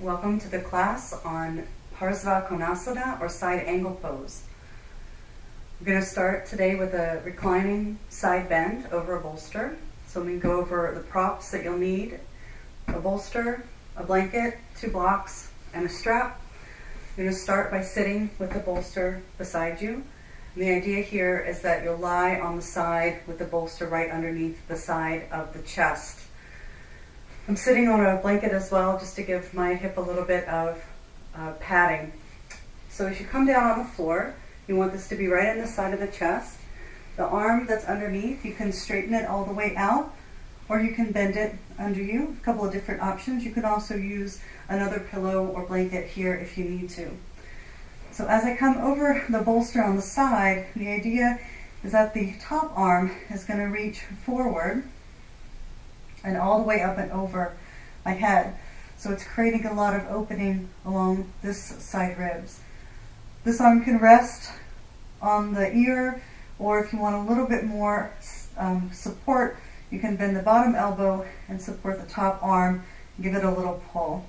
Welcome to the class on Parsvakonasana or side angle pose. We're going to start today with a reclining side bend over a bolster. So I'm going to go over the props that you'll need: a bolster, a blanket, 2 blocks, and a strap. You're going to start by sitting with the bolster beside you. And the idea here is that you'll lie on the side with the bolster right underneath the side of the chest. I'm sitting on a blanket as well, just to give my hip a little bit of padding. So as you come down on the floor, you want this to be right in the side of the chest. The arm that's underneath, you can straighten it all the way out, or you can bend it under you. A couple of different options. You can also use another pillow or blanket here if you need to. So as I come over the bolster on the side, the idea is that the top arm is going to reach forward and all the way up and over my head. So it's creating a lot of opening along this side ribs. This arm can rest on the ear, or if you want a little bit more support, you can bend the bottom elbow and support the top arm and give it a little pull.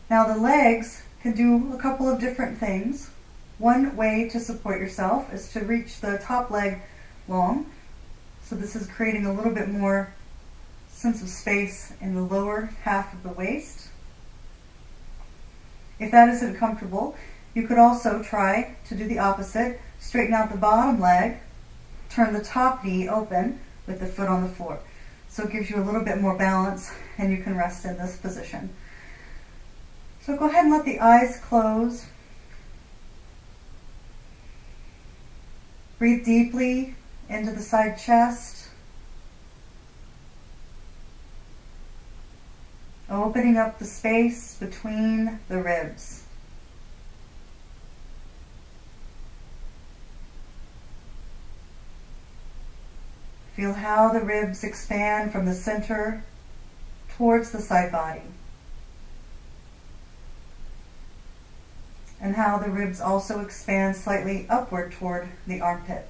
Now the legs can do a couple of different things. One way to support yourself is to reach the top leg long. So this is creating a little bit more sense of space in the lower half of the waist. If that isn't comfortable, you could also try to do the opposite. Straighten out the bottom leg, turn the top knee open with the foot on the floor. So it gives you a little bit more balance, and you can rest in this position. So go ahead and let the eyes close. Breathe deeply into the side chest, opening up the space between the ribs. Feel how the ribs expand from the center towards the side body, and how the ribs also expand slightly upward toward the armpit.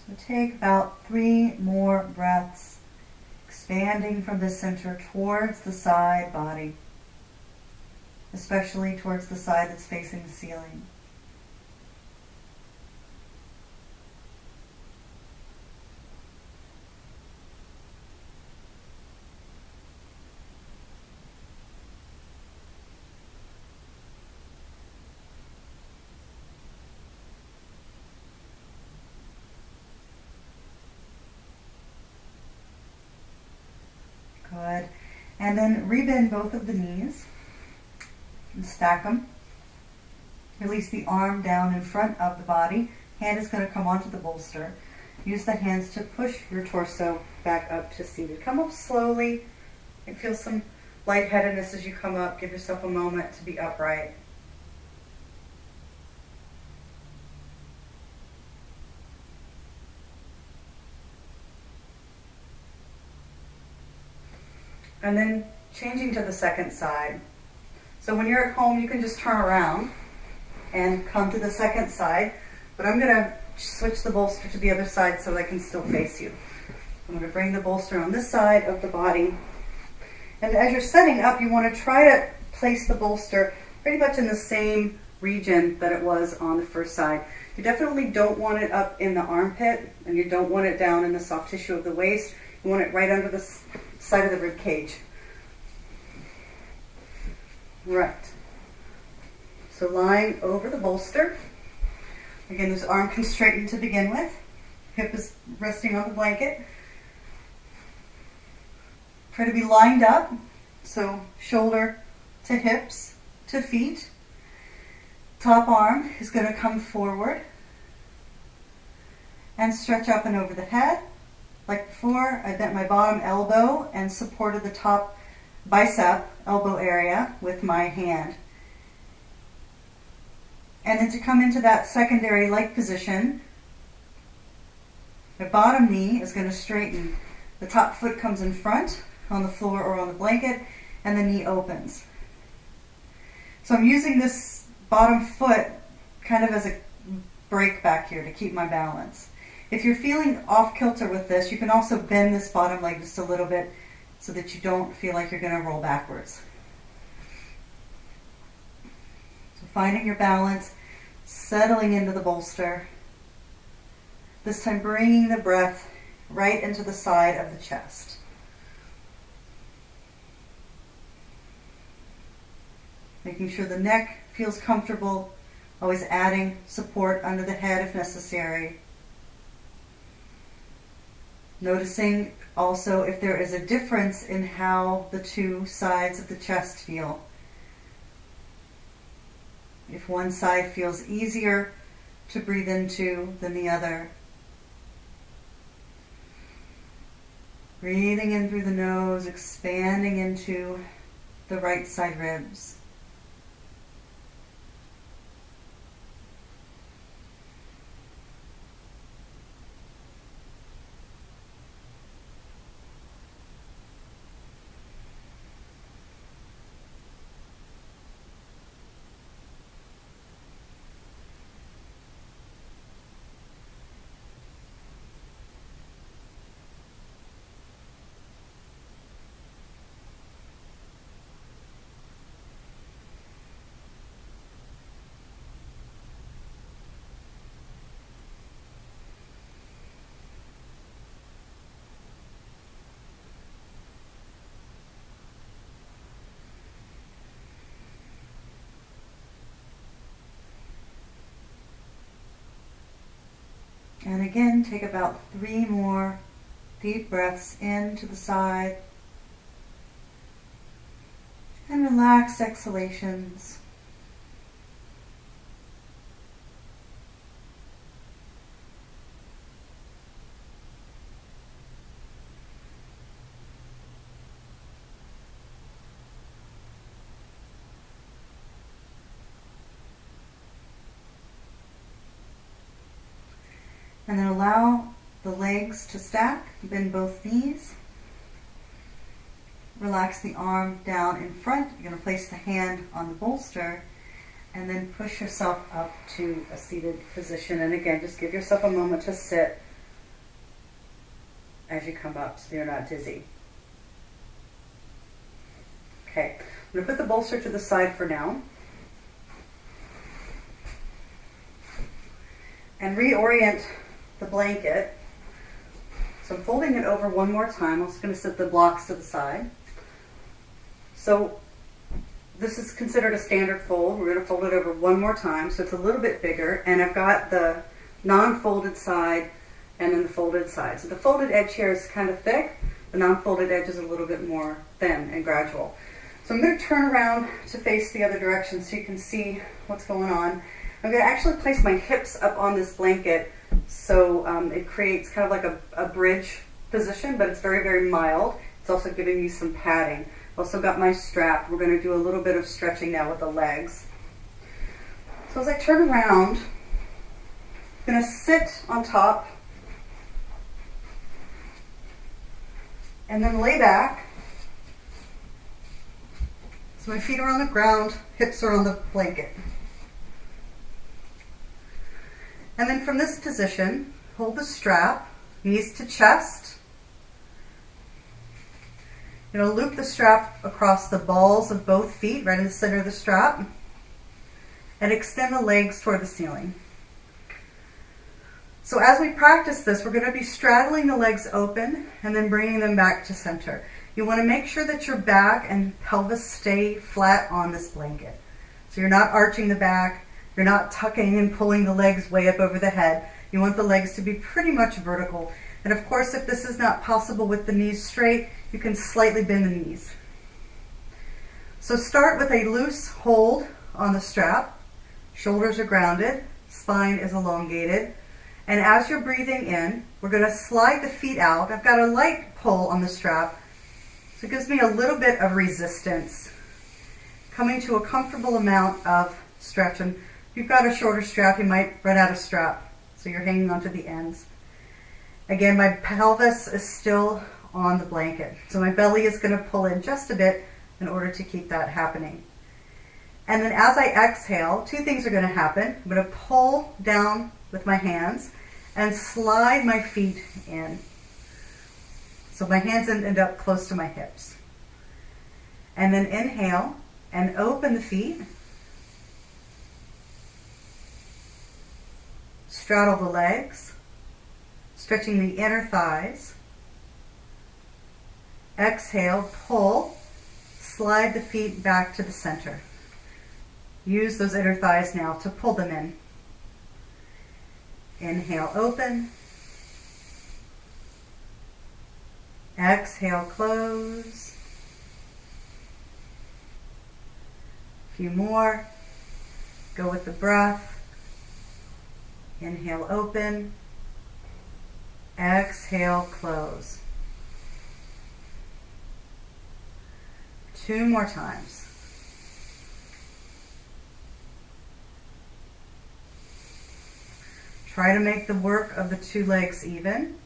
So take about 3 more breaths, expanding from the center towards the side body, especially towards the side that's facing the ceiling. Good. And then rebend both of the knees and stack them. Release the arm down in front of the body. Hand is going to come onto the bolster. Use the hands to push your torso back up to seated. Come up slowly and feel some lightheadedness as you come up. Give yourself a moment to be upright. And then changing to the second side. So when you're at home, you can just turn around and come to the second side. But I'm going to switch the bolster to the other side so that I can still face you. I'm going to bring the bolster on this side of the body. And as you're setting up, you want to try to place the bolster pretty much in the same region that it was on the first side. You definitely don't want it up in the armpit, and you don't want it down in the soft tissue of the waist. You want it right under the side of the rib cage. Right. So lying over the bolster. Again, this arm can straighten to begin with. Hip is resting on the blanket. Try to be lined up. So shoulder to hips to feet. Top arm is going to come forward and stretch up and over the head. Like before, I bent my bottom elbow and supported the top bicep, elbow area with my hand. And then to come into that secondary leg position, the bottom knee is going to straighten. The top foot comes in front on the floor or on the blanket, and the knee opens. So I'm using this bottom foot kind of as a brake back here to keep my balance. If you're feeling off kilter with this, you can also bend this bottom leg just a little bit so that you don't feel like you're going to roll backwards. So finding your balance, settling into the bolster. This time bringing the breath right into the side of the chest. Making sure the neck feels comfortable, always adding support under the head if necessary. Noticing also if there is a difference in how the two sides of the chest feel. If one side feels easier to breathe into than the other. Breathing in through the nose, expanding into the right side ribs. And again, take about 3 more deep breaths in to the side. And relaxed exhalations. And then allow the legs to stack, bend both knees. Relax the arm down in front. You're going to place the hand on the bolster and then push yourself up to a seated position. And again, just give yourself a moment to sit as you come up so you're not dizzy. Okay, I'm going to put the bolster to the side for now. And reorient the blanket. So I'm folding it over one more time. I'm just going to set the blocks to the side. So this is considered a standard fold. We're going to fold it over one more time so it's a little bit bigger, and I've got the non-folded side and then the folded side. So the folded edge here is kind of thick, the non-folded edge is a little bit more thin and gradual. So I'm going to turn around to face the other direction so you can see what's going on. I'm going to actually place my hips up on this blanket so it creates kind of like a bridge position, but it's very, very mild. It's also giving me some padding. Also got my strap. We're going to do a little bit of stretching now with the legs. So as I turn around, I'm going to sit on top and then lay back. So my feet are on the ground, hips are on the blanket. And then from this position, hold the strap, knees to chest. You're going to loop the strap across the balls of both feet, right in the center of the strap, and extend the legs toward the ceiling. So as we practice this, we're going to be straddling the legs open and then bringing them back to center. you want to make sure that your back and pelvis stay flat on this blanket. So you're not arching the back, you're not tucking and pulling the legs way up over the head. You want the legs to be pretty much vertical. And of course, if this is not possible with the knees straight, you can slightly bend the knees. So start with a loose hold on the strap. Shoulders are grounded, spine is elongated. And as you're breathing in, we're going to slide the feet out. I've got a light pull on the strap, so it gives me a little bit of resistance. Coming to a comfortable amount of stretch. And if you've got a shorter strap, you might run out of strap, so you're hanging onto the ends. Again, my pelvis is still on the blanket, so my belly is going to pull in just a bit in order to keep that happening. And then as I exhale, two things are going to happen. I'm going to pull down with my hands and slide my feet in. So my hands end up close to my hips. And then inhale and open the feet. Straddle the legs, stretching the inner thighs. Exhale, pull, slide the feet back to the center. Use those inner thighs now to pull them in. Inhale, open. Exhale, close. A few more. Go with the breath. Inhale, open. Exhale, close. 2 more times. Try to make the work of the 2 legs even.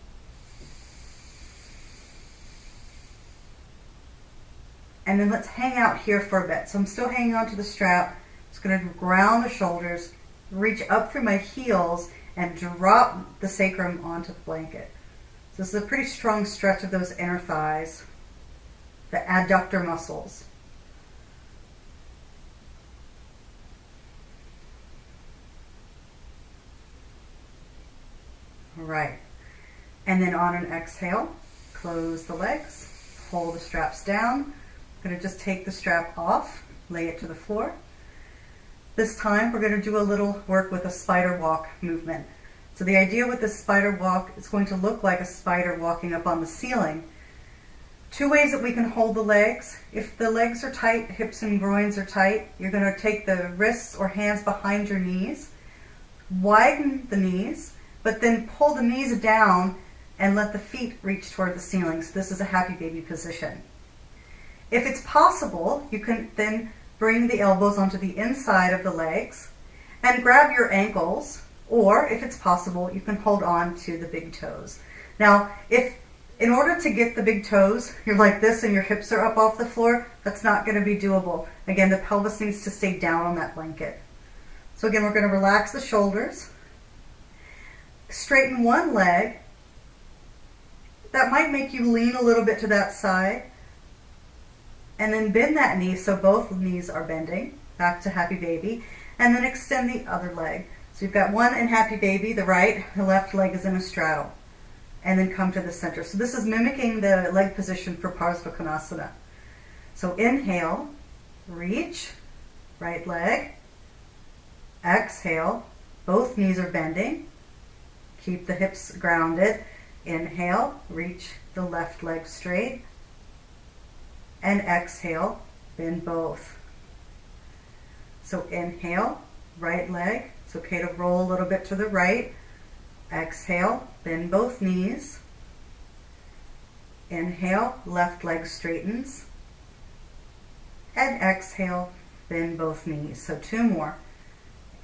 And then let's hang out here for a bit. So I'm still hanging onto the strap. Just going to ground the shoulders, reach up through my heels, and drop the sacrum onto the blanket. So this is a pretty strong stretch of those inner thighs, the adductor muscles. All right. And then on an exhale, close the legs, pull the straps down. I'm going to just take the strap off, lay it to the floor. This time we're going to do a little work with a spider walk movement. So the idea with this spider walk is going to look like a spider walking up on the ceiling. 2 ways that we can hold the legs. If the legs are tight, hips and groins are tight, you're going to take the wrists or hands behind your knees, widen the knees, but then pull the knees down and let the feet reach toward the ceiling. So this is a happy baby position. If it's possible, you can then bring the elbows onto the inside of the legs and grab your ankles, or if it's possible, you can hold on to the big toes. Now, if in order to get the big toes, you're like this and your hips are up off the floor, that's not going to be doable. Again, the pelvis needs to stay down on that blanket. So again, we're going to relax the shoulders, straighten one leg. That might make you lean a little bit to that side. And then bend that knee so both knees are bending, back to happy baby. And then extend the other leg. So you've got one in happy baby, the right, the left leg is in a straddle. And then come to the center. So this is mimicking the leg position for Parsvakonasana. So inhale, reach, right leg. Exhale, both knees are bending. Keep the hips grounded. Inhale, reach the left leg straight. And exhale, bend both. So inhale, right leg. It's okay to roll a little bit to the right. Exhale, bend both knees. Inhale, left leg straightens. And exhale, bend both knees. So 2 more.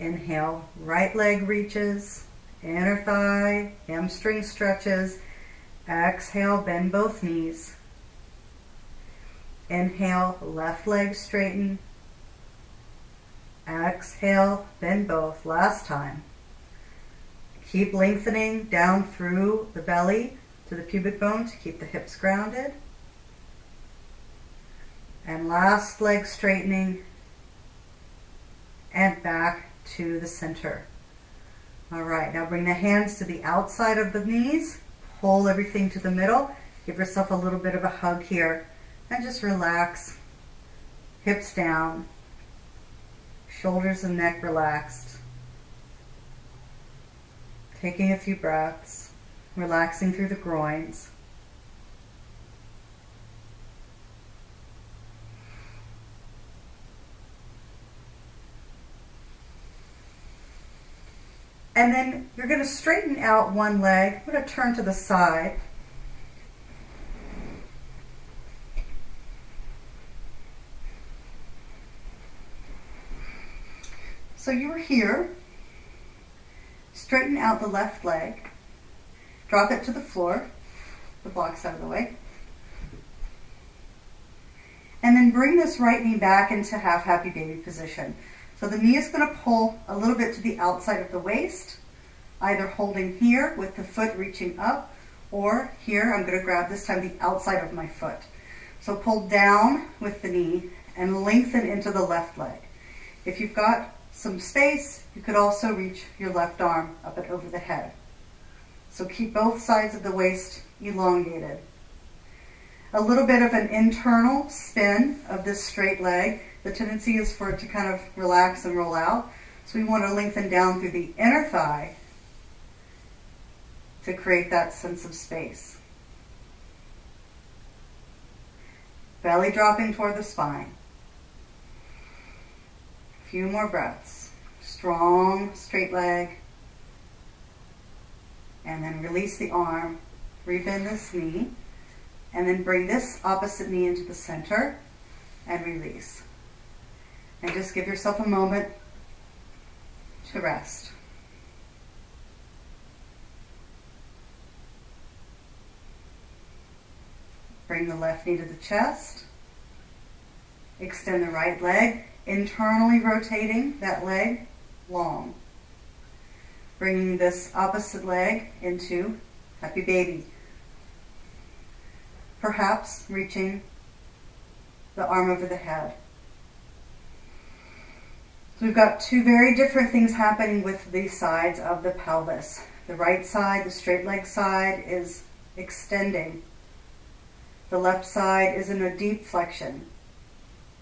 Inhale, right leg reaches, inner thigh, hamstring stretches. Exhale, bend both knees. Inhale, left leg straighten. Exhale, bend both. Last time. Keep lengthening down through the belly to the pubic bone to keep the hips grounded. And last leg straightening and back to the center. All right, now bring the hands to the outside of the knees. Pull everything to the middle. Give yourself a little bit of a hug here. And just relax, hips down, shoulders and neck relaxed. Taking a few breaths, relaxing through the groins. And then you're going to straighten out one leg. I'm going to turn to the side. So you're here. Straighten out the left leg. Drop it to the floor. The block's out of the way. And then bring this right knee back into half happy baby position. So the knee is going to pull a little bit to the outside of the waist, either holding here with the foot reaching up, or here, I'm going to grab this time the outside of my foot. So pull down with the knee and lengthen into the left leg. If you've got some space, you could also reach your left arm up and over the head. So keep both sides of the waist elongated. A little bit of an internal spin of this straight leg. The tendency is for it to kind of relax and roll out. So we want to lengthen down through the inner thigh to create that sense of space. Belly dropping toward the spine. A few more breaths. Strong, straight leg. And then release the arm. Rebend this knee. And then bring this opposite knee into the center and release. And just give yourself a moment to rest. Bring the left knee to the chest. Extend the right leg, internally rotating that leg long. Bringing this opposite leg into happy baby. Perhaps reaching the arm over the head. So we've got two very different things happening with the sides of the pelvis. The right side, the straight leg side, is extending. The left side is in a deep flexion.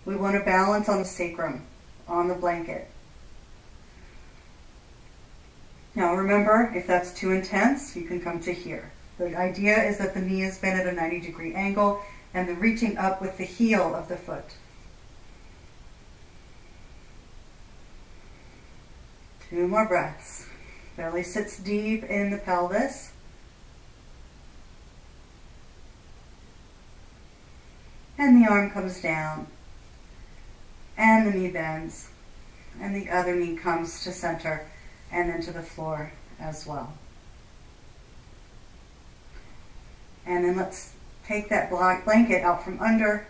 We want to balance on the sacrum, on the blanket. Now remember, if that's too intense, you can come to here. The idea is that the knee is bent at a 90-degree angle and the reaching up with the heel of the foot. Two more breaths. Belly sits deep in the pelvis. And the arm comes down. And the knee bends. And the other knee comes to center and then to the floor as well. And then let's take that blanket out from under,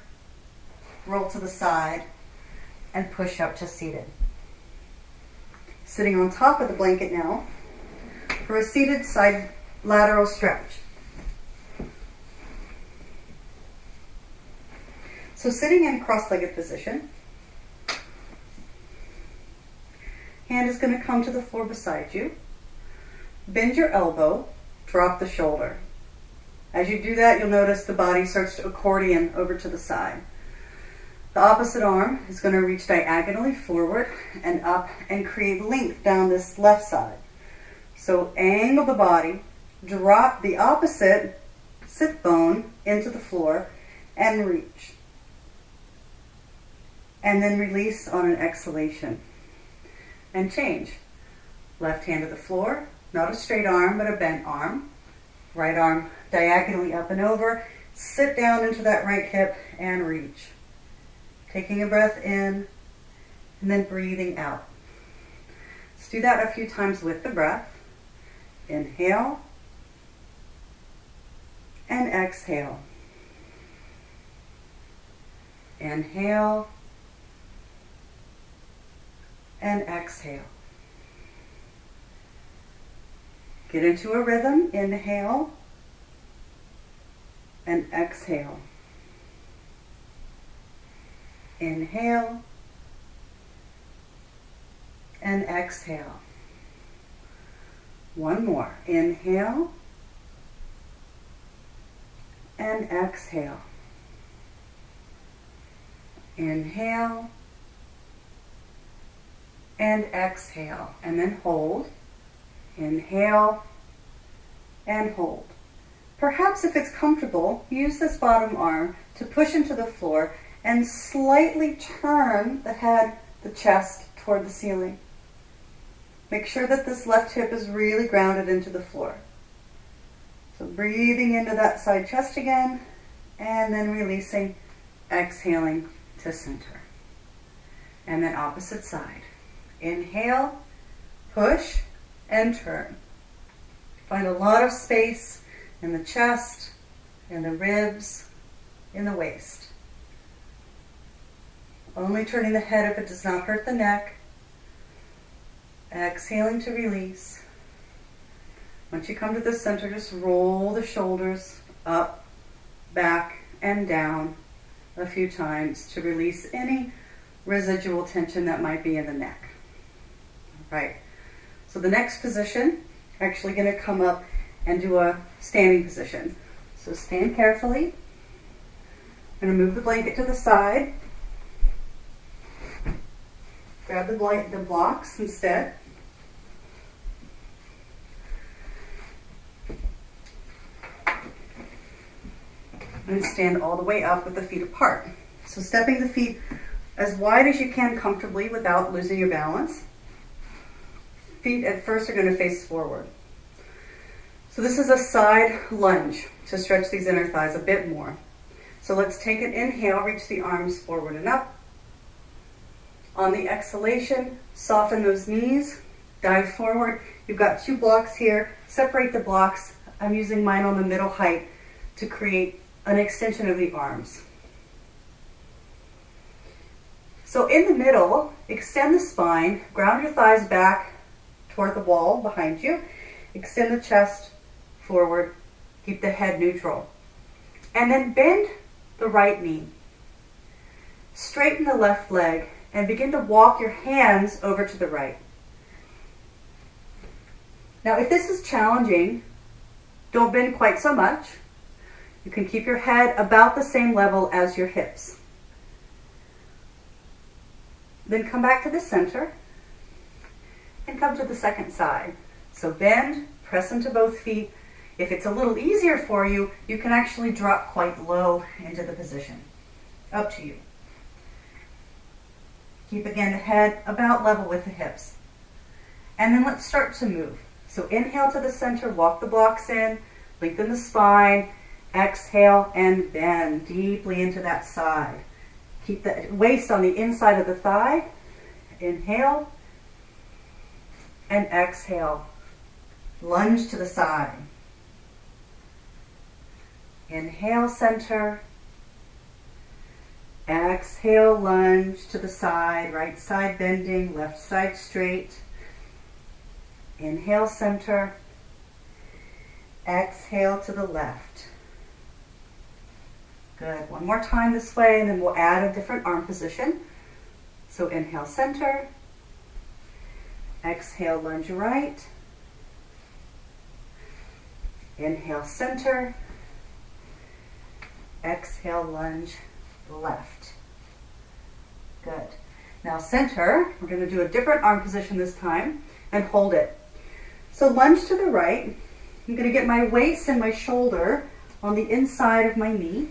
roll to the side, and push up to seated. Sitting on top of the blanket now for a seated side lateral stretch. So sitting in cross-legged position, hand is going to come to the floor beside you. Bend your elbow, drop the shoulder. As you do that, you'll notice the body starts to accordion over to the side. The opposite arm is going to reach diagonally forward and up and create length down this left side. So angle the body, drop the opposite sit bone into the floor and reach. And then release on an exhalation. And change. Left hand to the floor, not a straight arm, but a bent arm. Right arm diagonally up and over. Sit down into that right hip and reach. Taking a breath in and then breathing out. Let's do that a few times with the breath. Inhale and exhale. Inhale and exhale. Get into a rhythm. Inhale and exhale. Inhale and exhale. One more. Inhale and exhale. Inhale and exhale, and then hold. Inhale and hold. Perhaps if it's comfortable, use this bottom arm to push into the floor and slightly turn the head, the chest toward the ceiling. Make sure that this left hip is really grounded into the floor. So breathing into that side chest again, and then releasing, exhaling to center. And then opposite side. Inhale, push, and turn. Find a lot of space in the chest, in the ribs, in the waist. Only turning the head if it does not hurt the neck. Exhaling to release. Once you come to the center, just roll the shoulders up, back, and down a few times to release any residual tension that might be in the neck. All right. So the next position, actually going to come up and do a standing position. So stand carefully. I'm going to move the blanket to the side. Grab the blocks instead. And stand all the way up with the feet apart. So stepping the feet as wide as you can comfortably without losing your balance. Feet at first are going to face forward. So this is a side lunge to stretch these inner thighs a bit more. So let's take an inhale, reach the arms forward and up. On the exhalation, soften those knees, dive forward. You've got two blocks here. Separate the blocks. I'm using mine on the middle height to create an extension of the arms. So in the middle, extend the spine, ground your thighs back toward the wall behind you, extend the chest forward, keep the head neutral. And then bend the right knee. Straighten the left leg and begin to walk your hands over to the right. Now if this is challenging, don't bend quite so much. You can keep your head about the same level as your hips. Then come back to the center and come to the second side. So bend, press into both feet. If it's a little easier for you, you can actually drop quite low into the position. Up to you. Keep again the head about level with the hips. And then let's start to move. So inhale to the center, walk the blocks in, lengthen the spine, exhale and bend deeply into that side. Keep the waist on the inside of the thigh. Inhale and exhale. Lunge to the side. Inhale, center. Exhale, lunge to the side. Right side bending, left side straight. Inhale, center. Exhale to the left. Good. One more time this way, and then we'll add a different arm position. So inhale, center. Exhale, lunge right. Inhale, center. Exhale, lunge left. Good. Now center, we're going to do a different arm position this time and hold it. So lunge to the right. I'm going to get my waist and my shoulder on the inside of my knee.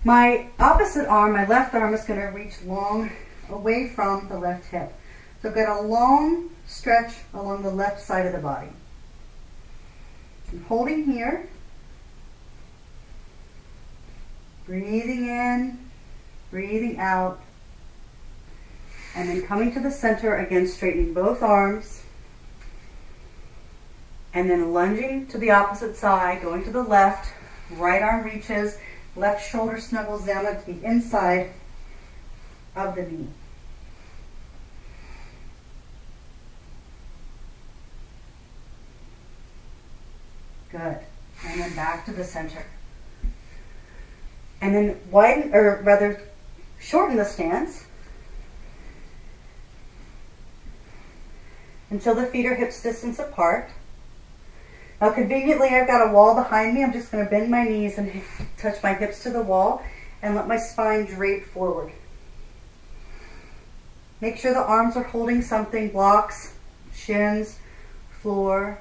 My opposite arm, my left arm, is going to reach long away from the left hip. So I've got a long stretch along the left side of the body. I'm holding here. Breathing in, breathing out. And then coming to the center, again straightening both arms. And then lunging to the opposite side, going to the left. Right arm reaches. Left shoulder snuggles down into the inside of the knee. Good. And then back to the center. And then widen, or rather shorten the stance until the feet are hips distance apart. Now conveniently I've got a wall behind me. I'm just going to bend my knees and touch my hips to the wall and let my spine drape forward. Make sure the arms are holding something, blocks, shins, floor.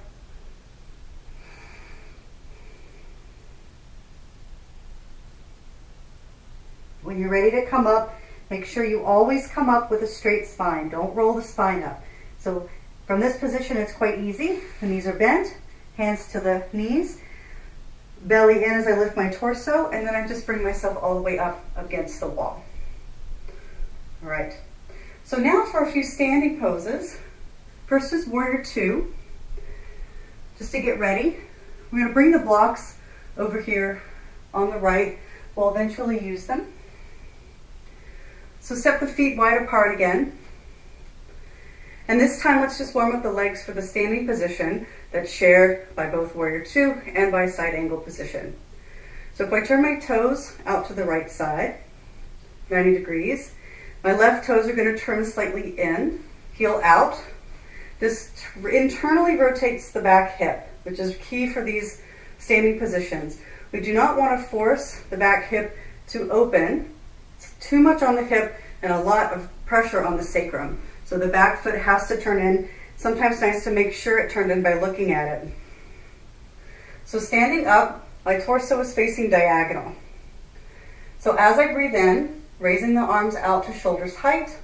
When you're ready to come up, make sure you always come up with a straight spine. Don't roll the spine up. So from this position, it's quite easy. The knees are bent, hands to the knees, belly in as I lift my torso, and then I just bring myself all the way up against the wall. All right. So now for a few standing poses. First is Warrior Two. Just to get ready, we're going to bring the blocks over here on the right. We'll eventually use them. So step the feet wide apart again. And this time, let's just warm up the legs for the standing position that's shared by both Warrior Two and by side angle position. So if I turn my toes out to the right side, 90 degrees, my left toes are going to turn slightly in, heel out. This internally rotates the back hip, which is key for these standing positions. We do not want to force the back hip to open. It's too much on the hip and a lot of pressure on the sacrum. So the back foot has to turn in. Sometimes nice to make sure it turned in by looking at it. So standing up, my torso is facing diagonal. So as I breathe in, raising the arms out to shoulders height,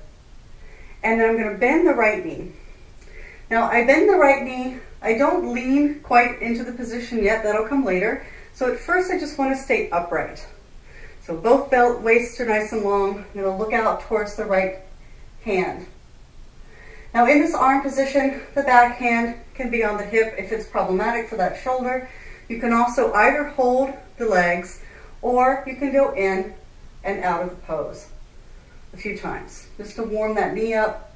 and then I'm going to bend the right knee. Now I bend the right knee, I don't lean quite into the position yet, that'll come later. So at first I just want to stay upright. So both belt waists are nice and long. I'm going to look out towards the right hand. Now in this arm position, the back hand can be on the hip if it's problematic for that shoulder. You can also either hold the legs or you can go in and out of the pose a few times, just to warm that knee up,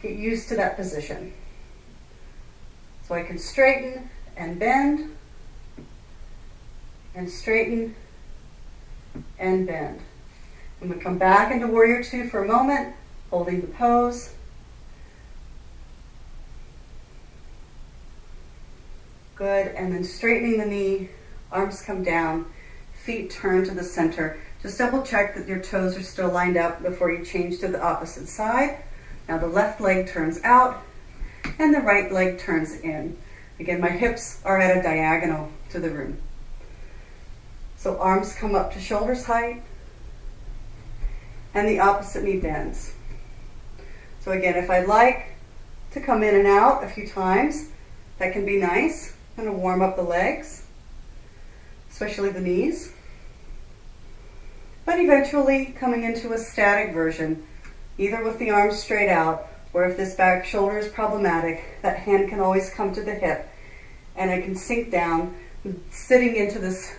get used to that position. So I can straighten and bend, and straighten and bend. I'm going to come back into Warrior Two for a moment, holding the pose. Good, and then straightening the knee, arms come down, feet turn to the center. Just double check that your toes are still lined up before you change to the opposite side. Now the left leg turns out and the right leg turns in. Again, my hips are at a diagonal to the room. So arms come up to shoulders height and the opposite knee bends. So again, if I'd like to come in and out a few times, that can be nice. I'm going to warm up the legs, especially the knees. But eventually coming into a static version, either with the arms straight out, or if this back shoulder is problematic, that hand can always come to the hip, and I can sink down, sitting into this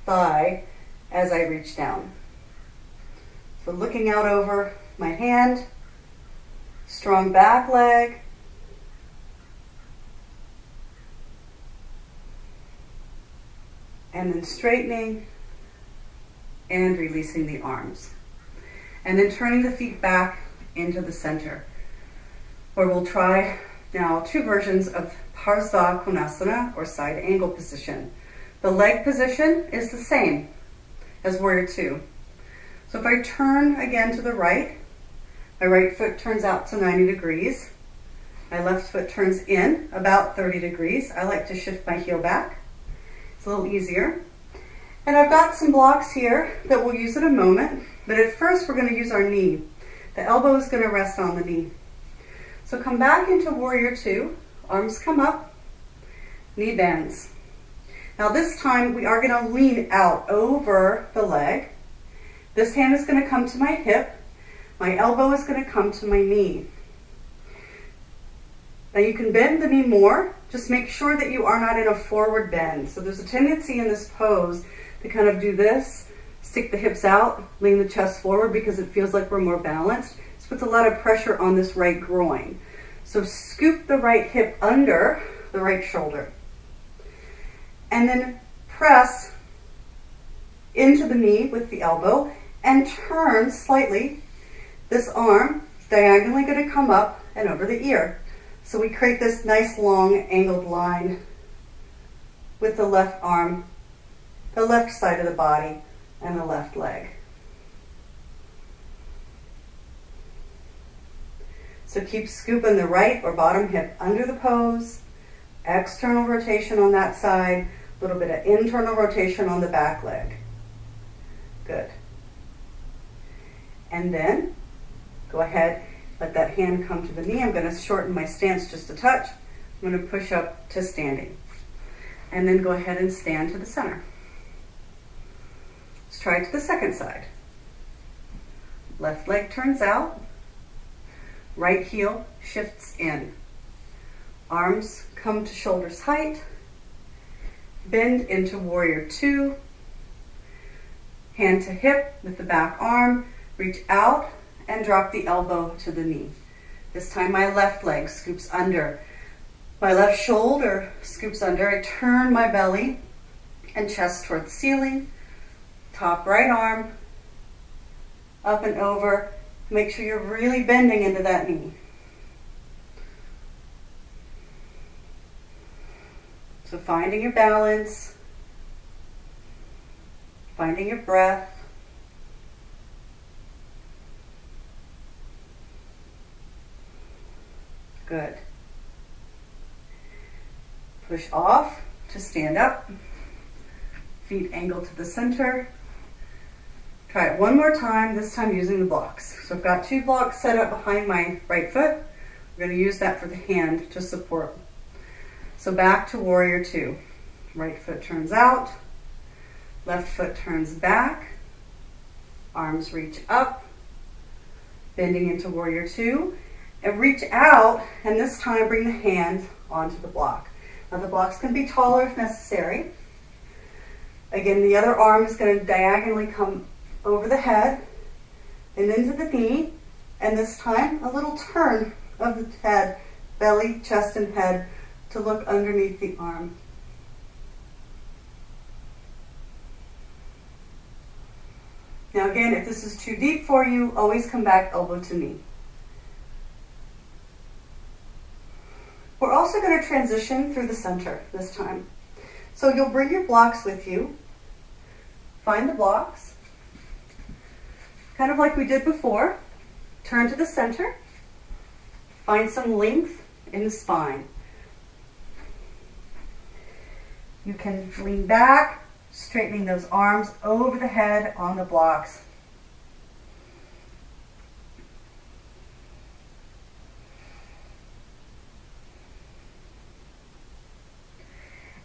thigh as I reach down. So looking out over my hand, strong back leg, and then straightening and releasing the arms. And then turning the feet back into the center, where we'll try now two versions of Parsvakonasana or side angle position. The leg position is the same as Warrior Two. So if I turn again to the right, my right foot turns out to 90 degrees. My left foot turns in about 30 degrees. I like to shift my heel back. It's a little easier. And I've got some blocks here that we'll use in a moment, but at first we're going to use our knee. The elbow is going to rest on the knee. So come back into Warrior Two, arms come up, knee bends. Now this time we are going to lean out over the leg. This hand is going to come to my hip, my elbow is going to come to my knee. Now you can bend the knee more, just make sure that you are not in a forward bend. So there's a tendency in this pose to kind of do this, stick the hips out, lean the chest forward because it feels like we're more balanced. This puts a lot of pressure on this right groin. So scoop the right hip under the right shoulder. And then press into the knee with the elbow and turn slightly. This arm is diagonally going to come up and over the ear. So we create this nice long angled line with the left arm, the left side of the body, and the left leg. So keep scooping the right or bottom hip under the pose, external rotation on that side, a little bit of internal rotation on the back leg. Good. And then go ahead, let that hand come to the knee. I'm going to shorten my stance just a touch. I'm going to push up to standing. And then go ahead and stand to the center. Let's try it to the second side. Left leg turns out. Right heel shifts in. Arms come to shoulders height. Bend into warrior two. Hand to hip with the back arm. Reach out and drop the elbow to the knee. This time my left leg scoops under. My left shoulder scoops under. I turn my belly and chest toward the ceiling. Top right arm up and over. Make sure you're really bending into that knee. So finding your balance, finding your breath. Good. Push off to stand up. Feet angle to the center. Try it one more time, this time using the blocks. So I've got two blocks set up behind my right foot. We're going to use that for the hand to support. So back to warrior two. Right foot turns out. Left foot turns back. Arms reach up. Bending into warrior two. And reach out, and this time bring the hand onto the block. Now the blocks can be taller if necessary. Again, the other arm is going to diagonally come over the head and into the knee, and this time a little turn of the head, belly, chest, and head to look underneath the arm. Now again, if this is too deep for you, always come back elbow to knee. We're also going to transition through the center this time. So you'll bring your blocks with you. Find the blocks. Kind of like we did before. Turn to the center. Find some length in the spine. You can lean back, straightening those arms over the head on the blocks.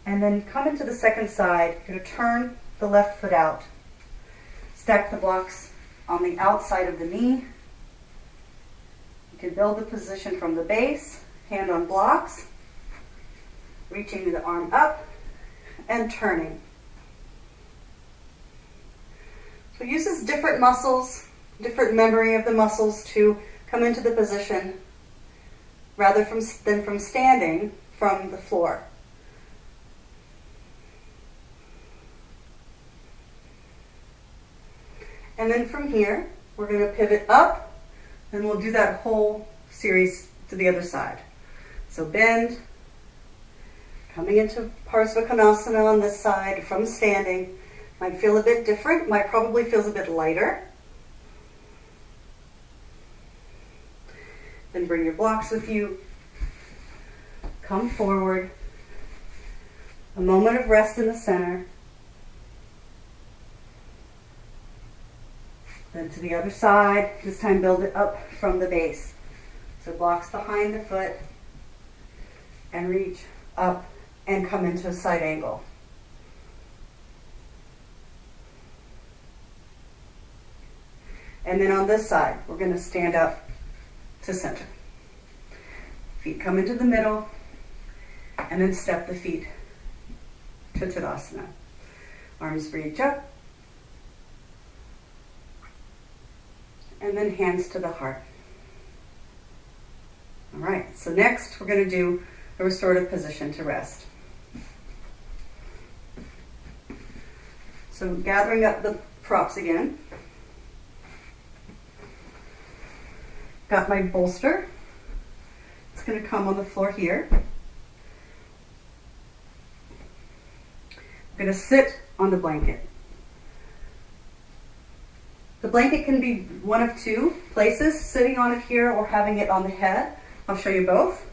And then come into the second side. You're going to turn the left foot out. Stack the blocks on the outside of the knee. You can build the position from the base, hand on blocks, reaching the arm up and turning. So it uses different muscles, different memory of the muscles to come into the position rather than from standing from the floor. And then from here, we're going to pivot up, and we'll do that whole series to the other side. So bend, coming into Parsvakonasana on this side from standing. Might feel a bit different, might probably feels a bit lighter. Then bring your blocks with you. Come forward. A moment of rest in the center. Then to the other side, this time build it up from the base. So blocks behind the foot and reach up and come into a side angle. And then on this side, we're going to stand up to center. Feet come into the middle and then step the feet to Tadasana. Arms reach up. And then hands to the heart. All right, so next we're going to do a restorative position to rest. So gathering up the props again. Got my bolster. It's going to come on the floor here. I'm going to sit on the blanket. The blanket can be one of two places, sitting on it here or having it on the head. I'll show you both.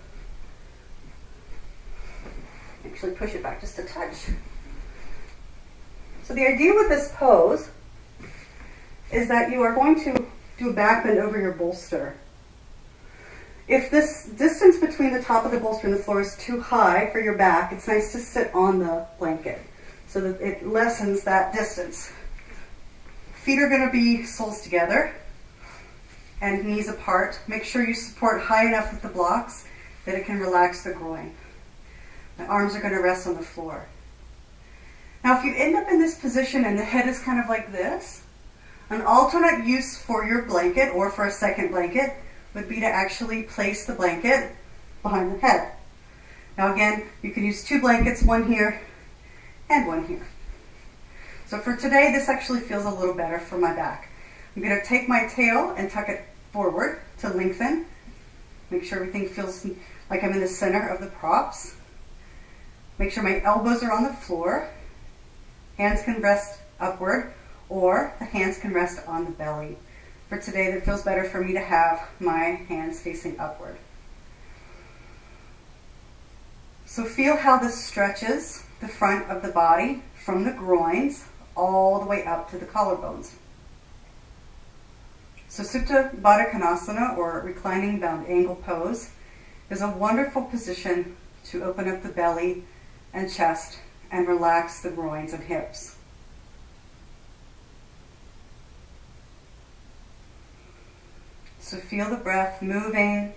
Actually push it back just a touch. So the idea with this pose is that you are going to do a back bend over your bolster. If this distance between the top of the bolster and the floor is too high for your back, it's nice to sit on the blanket so that it lessens that distance. Feet are going to be soles together and knees apart. Make sure you support high enough with the blocks that it can relax the groin. My arms are going to rest on the floor. Now if you end up in this position and the head is kind of like this, an alternate use for your blanket or for a second blanket would be to actually place the blanket behind the head. Now again, you can use two blankets, one here and one here. So for today, this actually feels a little better for my back. I'm going to take my tail and tuck it forward to lengthen. Make sure everything feels like I'm in the center of the props. Make sure my elbows are on the floor. Hands can rest upward, or the hands can rest on the belly. For today, it feels better for me to have my hands facing upward. So feel how this stretches the front of the body from the groins all the way up to the collarbones. So Supta Baddha Konasana, or reclining bound angle pose, is a wonderful position to open up the belly and chest and relax the groins and hips. So feel the breath moving.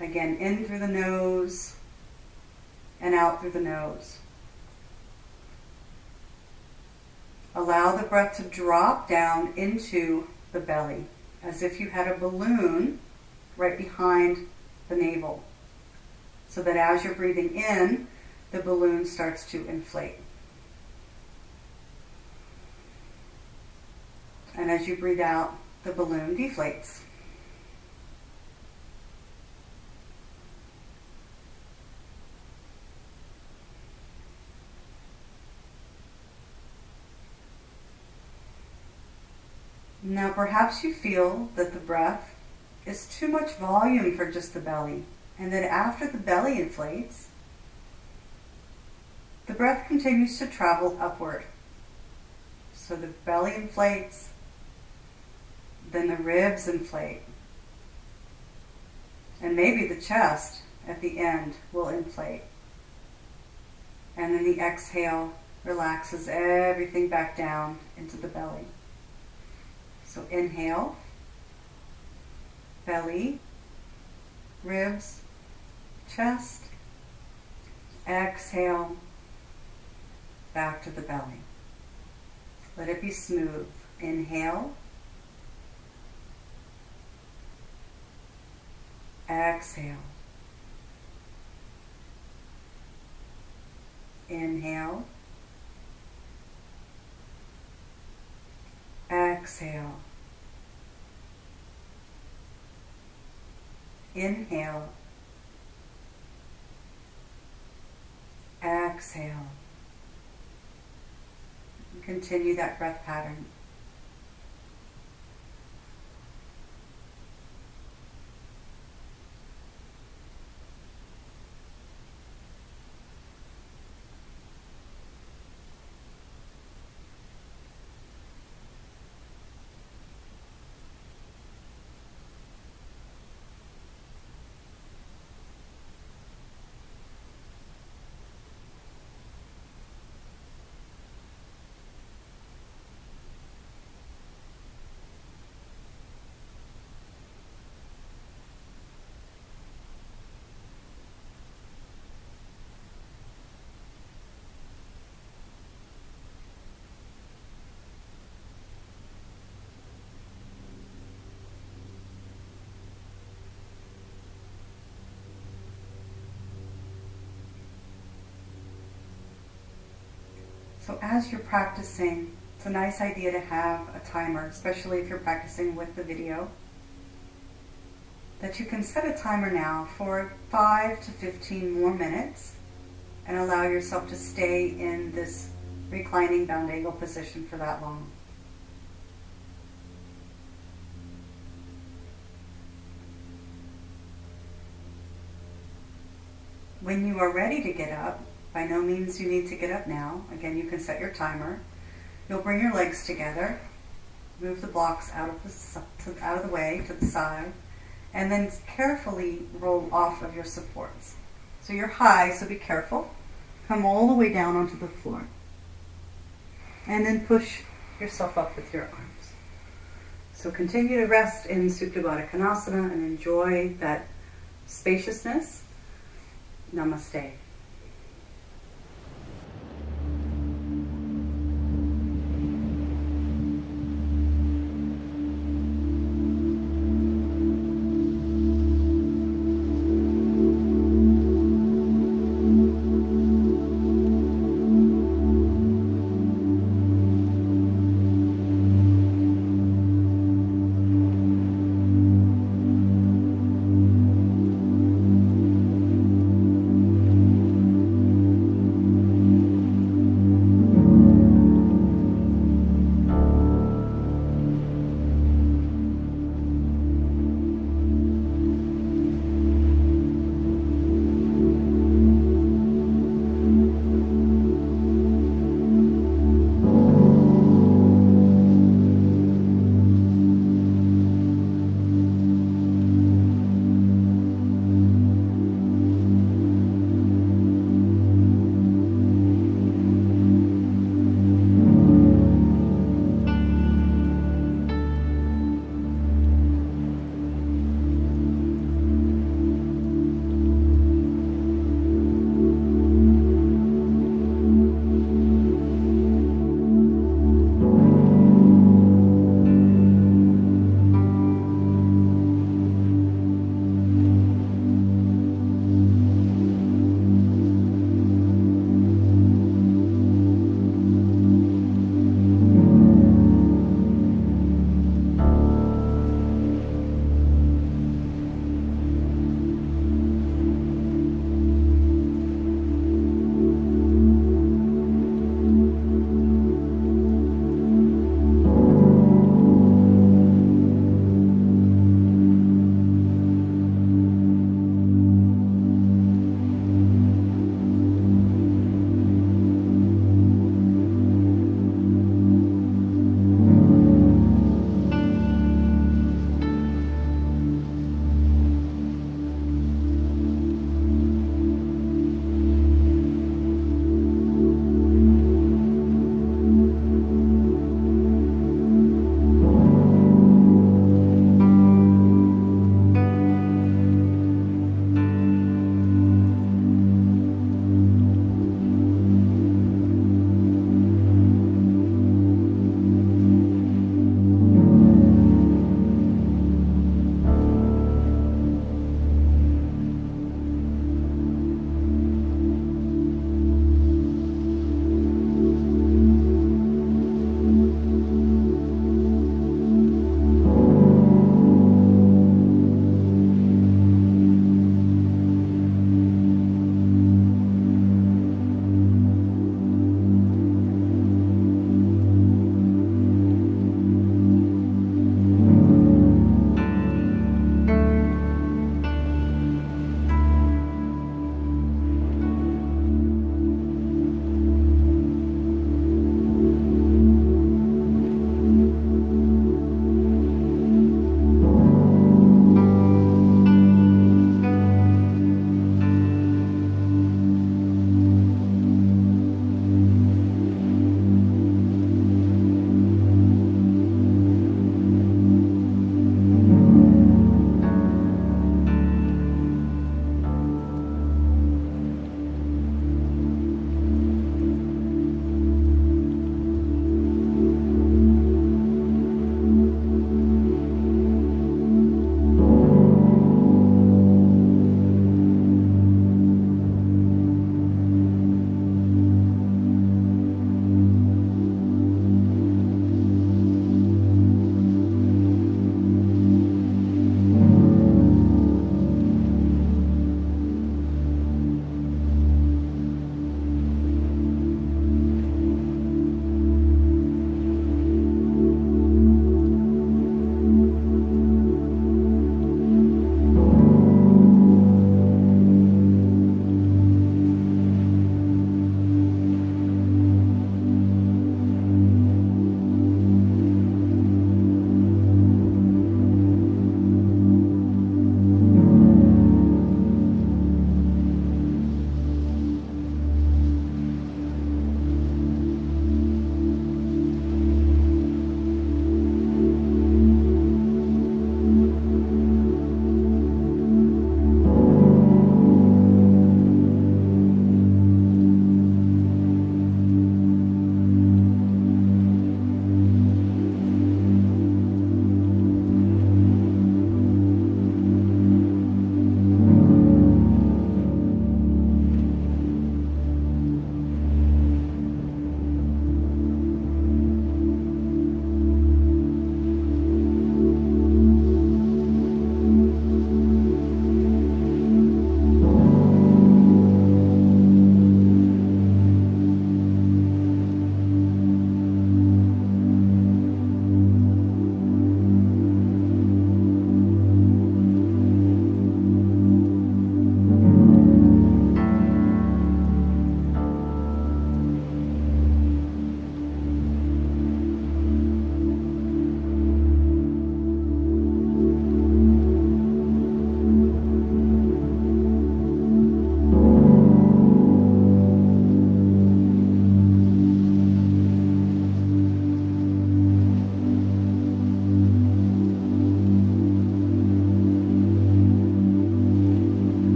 Again, in through the nose and out through the nose. Allow the breath to drop down into the belly, as if you had a balloon right behind the navel, so that as you're breathing in, the balloon starts to inflate. And as you breathe out, the balloon deflates. Now perhaps you feel that the breath is too much volume for just the belly, and that after the belly inflates, the breath continues to travel upward. So the belly inflates, then the ribs inflate, and maybe the chest at the end will inflate. And then the exhale relaxes everything back down into the belly. So inhale, belly, ribs, chest. Exhale, back to the belly. Let it be smooth. Inhale. Exhale. Inhale. Exhale. Inhale. Exhale. Continue that breath pattern. So as you're practicing, it's a nice idea to have a timer, especially if you're practicing with the video, that you can set a timer now for 5 to 15 more minutes and allow yourself to stay in this reclining bound angle position for that long. When you are ready to get up, by no means you need to get up now. Again, you can set your timer. You'll bring your legs together, move the blocks out of the way to the side, and then carefully roll off of your supports. So you're high, so be careful. Come all the way down onto the floor. And then push yourself up with your arms. So continue to rest in Parsvakonasana and enjoy that spaciousness. Namaste.